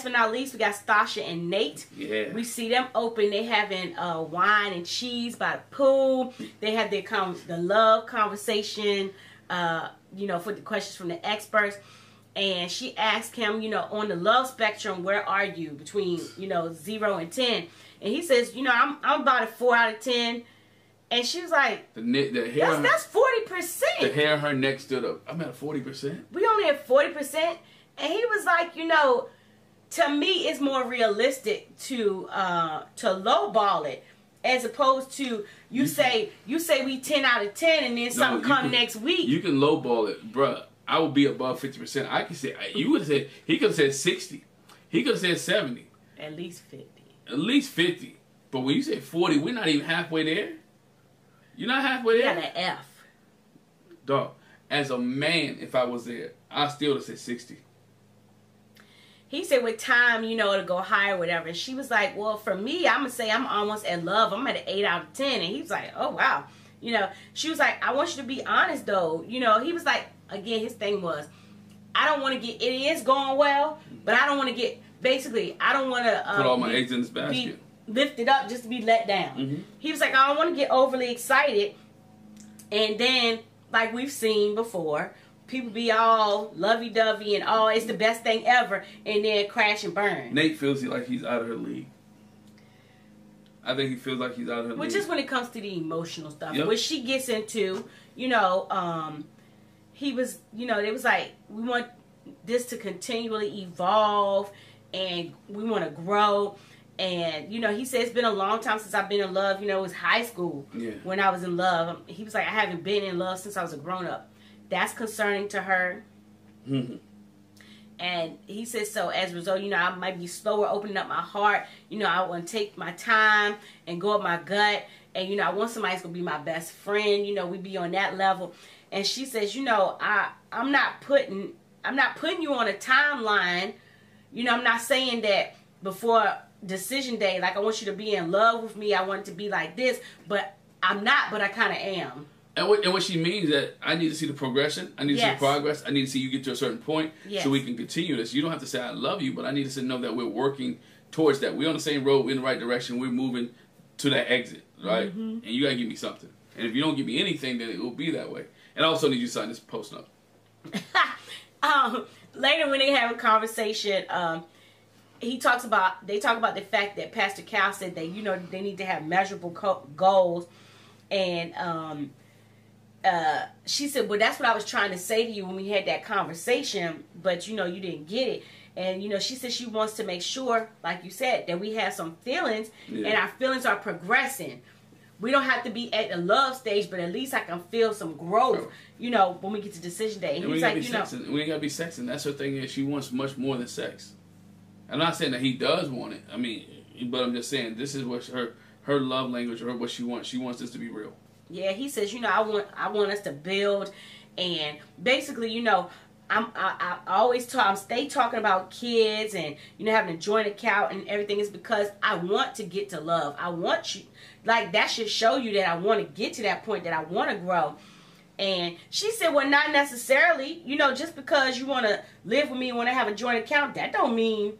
last but not least, we got Stacia and Nate. Yeah. We see them open. They having wine and cheese by the pool. They have their the love conversation, you know, for the questions from the experts. And she asked him, you know, on the love spectrum, where are you between, you know, 0 and 10? And he says, you know, I'm about a 4 out of 10. And she was like, the hair, that's 40%. The hair on her neck stood up. I'm at 40%. We only at 40%. And he was like, you know, to me, it's more realistic to lowball it, as opposed to you say we 10 out of 10, and then something come next week. You can lowball it, bruh. I would be above 50%. I could say you would have said he could have said 60. He could have said 70. At least 50. At least 50. But when you say 40, we're not even halfway there. You're not halfway there. You got an F. Dog. As a man, if I was there, I still would have said 60. He said with time, you know, it'll go higher, whatever. And she was like, well, for me, I'm going to say I'm almost at love. I'm at an 8 out of 10. And he was like, oh, wow. You know, she was like, I want you to be honest, though. You know, he was like, again, his thing was, I don't want to get, it is going well, but I don't want to get, basically, I don't want to put all my eggs in this basket. Be lifted up just to be let down. He was like, I don't want to get overly excited. And then, like we've seen before, people be all lovey-dovey and oh, it's the best thing ever, and then crash and burn. Nate feels like he's out of her league. I think he feels like he's out of her league. Well, just when it comes to the emotional stuff, yep. Which she gets into, you know, he was, you know, it was like, we want this to continually evolve, and we want to grow. And, you know, he said it's been a long time since I've been in love. You know, it was high school when I was in love. He was like, I haven't been in love since I was a grown-up. That's concerning to her. And he says, so as a result, you know, I might be slower opening up my heart. You know, I want to take my time and go up my gut. And, you know, I want somebody who's going to be my best friend. You know, we be on that level. And she says, you know, I'm not putting you on a timeline. You know, I'm not saying that before decision day, like I want you to be in love with me. I want it to be like this. But I'm not, but I kind of am. And what she means that I need to see the progression. I need to see the progress. I need to see you get to a certain point so we can continue this. You don't have to say I love you, but I need to know that we're working towards that. We're on the same road. We're in the right direction. We're moving to that exit, right? And you got to give me something. And if you don't give me anything, then it will be that way. And I also need you to sign this post note. Later when they have a conversation, they talk about the fact that Pastor Cal said that, you know, they need to have measurable goals. And she said, well, that's what I was trying to say to you when we had that conversation, but, you know, you didn't get it. And, you know, she said she wants to make sure, like you said, that we have some feelings and our feelings are progressing. We don't have to be at the love stage, but at least I can feel some growth, you know, when we get to decision day. And he's like, you know, we ain't got to be sexing. That's her thing is she wants much more than sex. I'm not saying that he does want it. I mean, but I'm just saying this is what her love language or what she wants. She wants this to be real. Yeah, he says, you know, I want us to build, and basically, you know, I always stay talking about kids and, you know, having a joint account and everything is because I want to get to love. I want you, like, that should show you that I want to get to that point, that I want to grow. And she said, well, not necessarily, you know, just because you want to live with me and want to have a joint account, that don't mean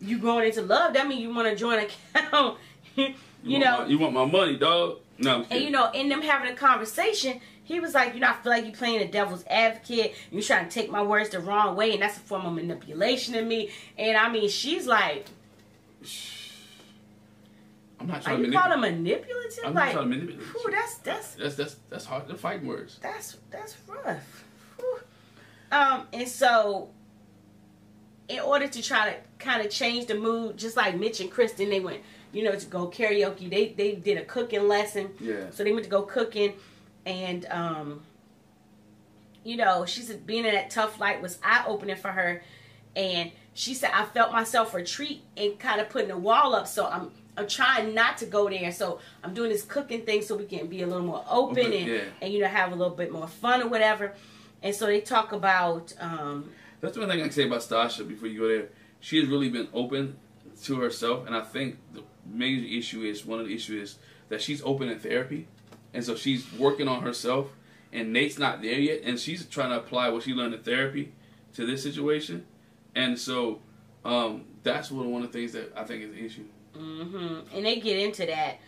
you going into love. That means you want a joint account. you know, you want my money, dog. No, and you know, in them having a conversation, he was like, you know, I feel like you're playing the devil's advocate. You're trying to take my words the wrong way, and that's a form of manipulation of me. And I mean, she's like, I'm not trying to manipulate. to call him manipulative? I'm like, not trying to manipulate. Whew, that's hard. They're fighting words. That's rough. Whew. And so, in order to try to kind of change the mood, just like Mitch and Kristen, they went, you know, to go karaoke. They did a cooking lesson. Yeah. So they went to go cooking, and you know, she said being in that tough light was eye opening for her, and she said I felt myself retreat and kind of putting a wall up. So I'm trying not to go there. So I'm doing this cooking thing so we can be a little more open and you know, have a little bit more fun or whatever. And so they talk about. That's one thing I can say about Stacia before you go there. She has really been open to herself, and I think the major issue is, one of the issues is that she's open in therapy, and so she's working on herself, and Nate's not there yet, and she's trying to apply what she learned in therapy to this situation. And so that's one of the things that I think is the issue. Mm-hmm. And they get into that.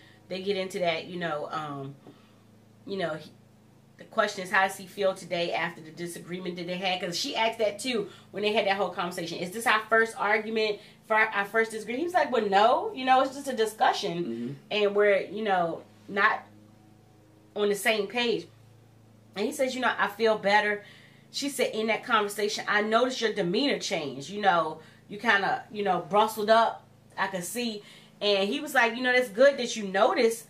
The question is, how does he feel today after the disagreement that they had? Because she asked that too when they had that whole conversation. Is this our first argument, for our first disagreement? He was like, well, no. It's just a discussion. Mm-hmm. And we're, not on the same page. And he says, I feel better. She said, in that conversation, I noticed your demeanor change. You kind of, brustled up. I could see. And he was like, that's good that you notice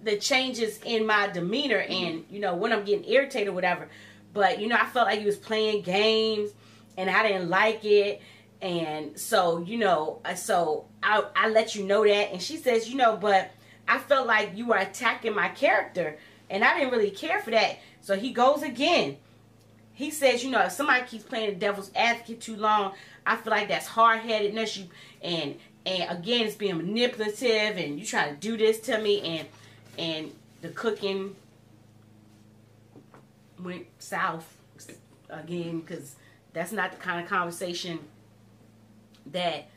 the changes in my demeanor and, when I'm getting irritated or whatever. But, I felt like he was playing games and I didn't like it. And so, I let you know that. And she says, but I felt like you were attacking my character and I didn't really care for that. So he goes again. He says, if somebody keeps playing the devil's advocate too long, I feel like that's hard-headedness. And again, it's being manipulative and you try to do this to me. And the cooking went south again, because that's not the kind of conversation that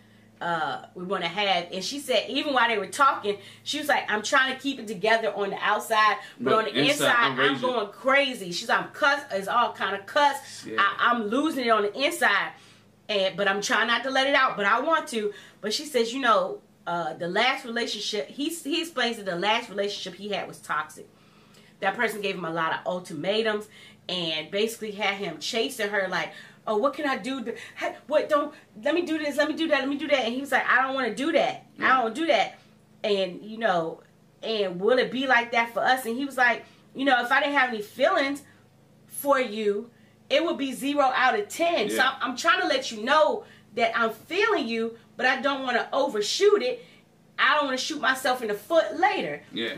we want to have. And she said, even while they were talking, she was like, I'm trying to keep it together on the outside, but on the inside I'm going crazy. She's like, I'm cuss. It's all kind of cuss. Yeah. I'm losing it on the inside, but I'm trying not to let it out, but I want to. But she says, the last relationship, he explains that the last relationship he had was toxic. That person gave him a lot of ultimatums and basically had him chasing her like, oh, what can I do? Let me do this, let me do that, let me do that. And he was like, I don't want to do that. I don't do that. And, and will it be like that for us? And he was like, if I didn't have any feelings for you, it would be 0 out of 10. Yeah. So I'm trying to let you know that I'm feeling you, but I don't want to overshoot it. I don't want to shoot myself in the foot later. Yeah.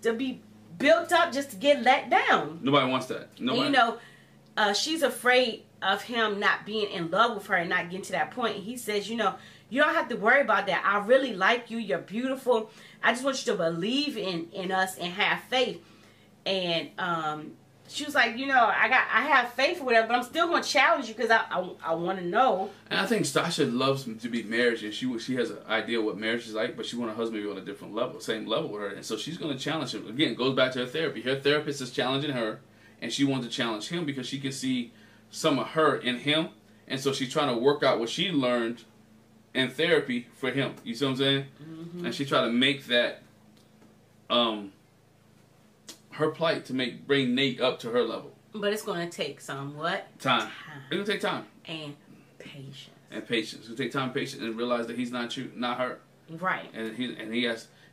To be built up just to get let down. Nobody wants that. Nobody. And, she's afraid of him not being in love with her and not getting to that point. And he says, you don't have to worry about that. I really like you. You're beautiful. I just want you to believe in us and have faith. And she was like, I have faith or whatever, but I'm still going to challenge you because I want to know. And I think Stacia loves to be married, and she has an idea what marriage is like, but she wants her husband to be on a different level, same level with her. And so she's going to challenge him. Again, it goes back to her therapy. Her therapist is challenging her, and she wants to challenge him because she can see some of her in him. And so she's trying to work out what she learned in therapy for him. You see what I'm saying? Mm-hmm. And she tried to make that her plight to bring Nate up to her level. But it's going to take some what? Time. It's going to take time. And patience. It's going to take time and patience and realize that he's not you, not her. Right. And he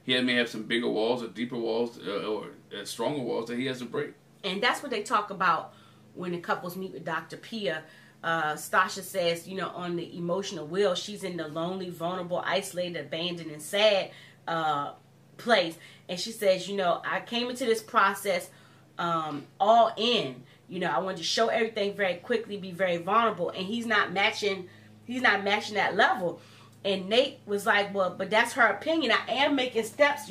may have some bigger walls or deeper walls or stronger walls that he has to break. And that's what they talk about when the couples meet with Dr. Pia. Stacia says, on the emotional wheel, she's in the lonely, vulnerable, isolated, abandoned, and sad place. And she says, I came into this process all in. I wanted to show everything very quickly, be very vulnerable, and he's not matching that level. And Nate was like, well, but that's her opinion. I am making steps.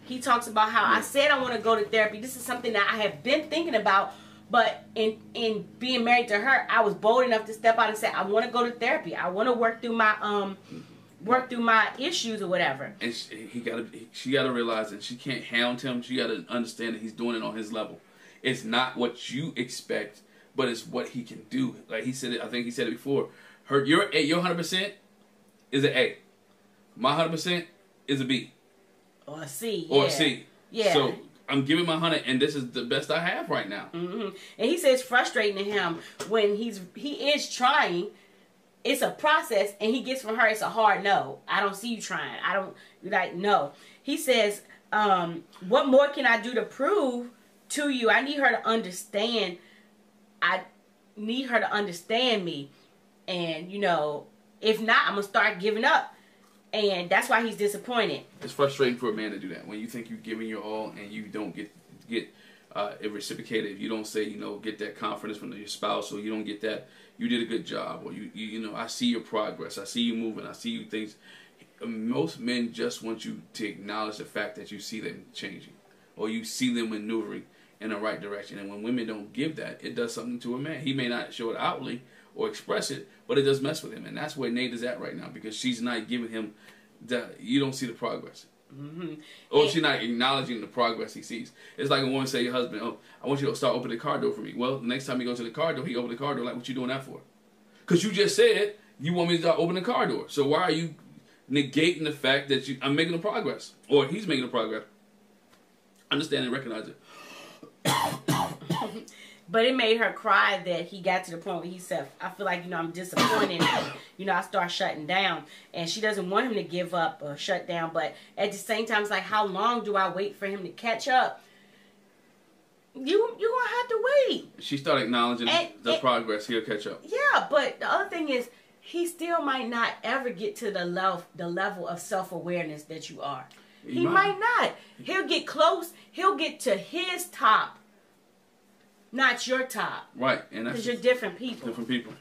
He talks about how I said I want to go to therapy. This is something that I have been thinking about, but in being married to her, I was bold enough to step out and say, I want to go to therapy. I want to work through my issues or whatever. And she got to realize that she can't hound him. She got to understand that he's doing it on his level. It's not what you expect, but it's what he can do. Like he said it, I think he said it before. Your 100% is an A. My 100% is a B. Or a C. Or a C. Yeah. So I'm giving my 100, and this is the best I have right now. Mm-hmm. And he says it's frustrating to him when he is trying. It's a process, and he gets from her, it's a hard no. I don't see you trying. No. He says, what more can I do to prove to you? I need her to understand. I need her to understand me. And, if not, I'm going to start giving up. And that's why he's disappointed. It's frustrating for a man to do that. When you think you're giving your all and you don't get it reciprocated. If you don't say, get that confidence from your spouse, or you don't get that, you did a good job, or I see your progress, I see you moving, I see you things. Most men just want you to acknowledge the fact that you see them changing, or you see them maneuvering in the right direction. And when women don't give that, it does something to a man. He may not show it outwardly, or express it, but it does mess with him, and that's where Nate is at right now because she's not giving him you don't see the progress. Or she's not acknowledging the progress he sees. It's like a woman say to your husband, "Oh, I want you to start opening the car door for me." Well, the next time you go to the car door, he opened the car door. Like, what you doing that for? Because you just said you want me to start opening the car door. So why are you negating the fact that I'm making the progress, or he's making the progress? Understand and recognize it. But it made her cry that he got to the point where he said, I feel like, I'm disappointed. I start shutting down. And she doesn't want him to give up or shut down. But at the same time, it's like, how long do I wait for him to catch up? You're going to have to wait. She started acknowledging the progress. He'll catch up. Yeah, but the other thing is, he still might not ever get to the level of self-awareness that you are. He might not. He'll get close. He'll get to his top. Not your top. Right. And that's because you're different people. Different people.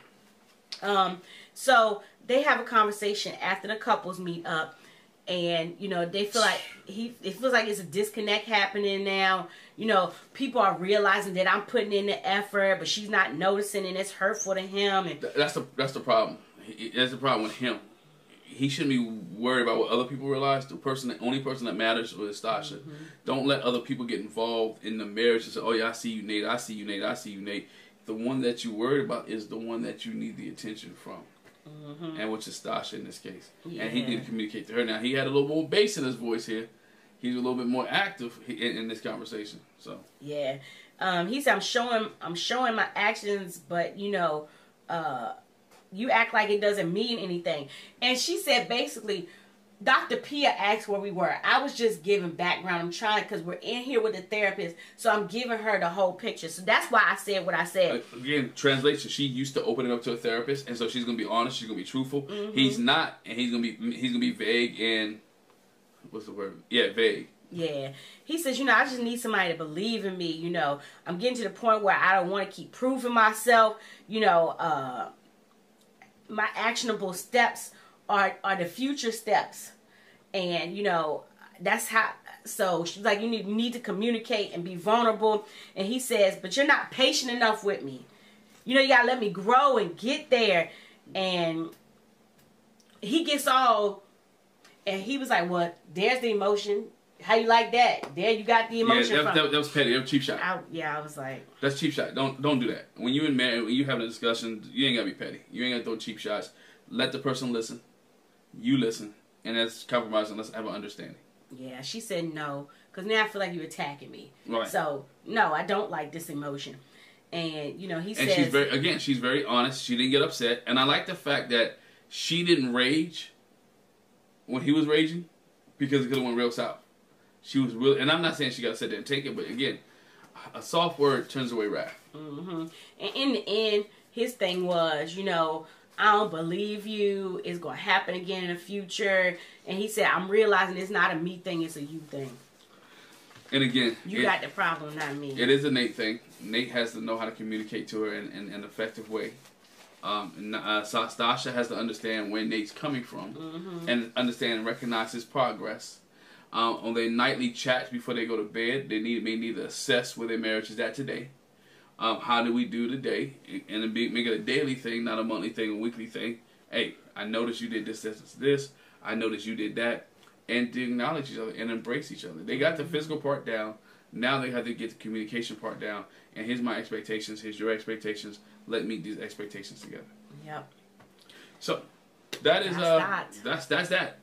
So they have a conversation after the couples meet up, and they feel like it feels like it's a disconnect happening now. People are realizing that I'm putting in the effort, but she's not noticing, and it's hurtful to him. And that's the problem. That's the problem with him. He shouldn't be worried about what other people realize. The only person that matters is Stacia. Don't let other people get involved in the marriage and say, "Oh yeah, I see you, Nate. I see you, Nate. I see you, Nate." The one that you're worried about is the one that you need the attention from, and which is Stacia in this case. Yeah. And he need to communicate to her. Now he had a little more bass in his voice here. He's a little bit more active in this conversation. So yeah, he said, "I'm showing my actions, but you act like it doesn't mean anything." And she said basically, Dr. Pia asked where we were. I was just giving background. I'm trying, because we're in here with the therapist, so I'm giving her the whole picture. So that's why I said what I said. Again, translation, she used to open it up to a therapist, and so she's going to be honest, she's going to be truthful. He's not, and he's going to be vague and, what's the word? Yeah, vague. Yeah. He says, I just need somebody to believe in me. I'm getting to the point where I don't want to keep proving myself. My actionable steps are the future steps, and that's how. So she's like, you need to communicate and be vulnerable. And he says, but you're not patient enough with me. You gotta let me grow and get there. And he gets all, and he was like, "What? There's the emotion. How you like that? There you got the emotion." Yeah, that was petty. That was cheap shot. I was like, that's cheap shot. Don't do that. When you having a discussion, you ain't gotta be petty. You ain't gotta throw cheap shots. Let the person listen. You listen, and that's compromising. Let's have an understanding. Yeah, she said no, because now I feel like you're attacking me. Right. So no, I don't like this emotion. And he says, and she's very honest. She didn't get upset, and I like the fact that she didn't rage when he was raging, because it could have went real south. She was real, and I'm not saying she got to sit there and take it, but again, a soft word turns away wrath. And in the end, his thing was, I don't believe you. It's going to happen again in the future. And he said, I'm realizing it's not a me thing, it's a you thing. And again, you got the problem, not me. It is a Nate thing. Nate has to know how to communicate to her in an effective way. Stacia has to understand where Nate's coming from, and understand and recognize his progress. On their nightly chats before they go to bed, they may need to assess where their marriage is at today. How do we do today? And make it a daily thing, not a monthly thing, a weekly thing. Hey, I noticed you did this. I noticed you did that. And to acknowledge each other and embrace each other. They got the physical part down. Now they have to get the communication part down. And here's my expectations. Here's your expectations. Let's meet these expectations together. Yep. So that is that's that.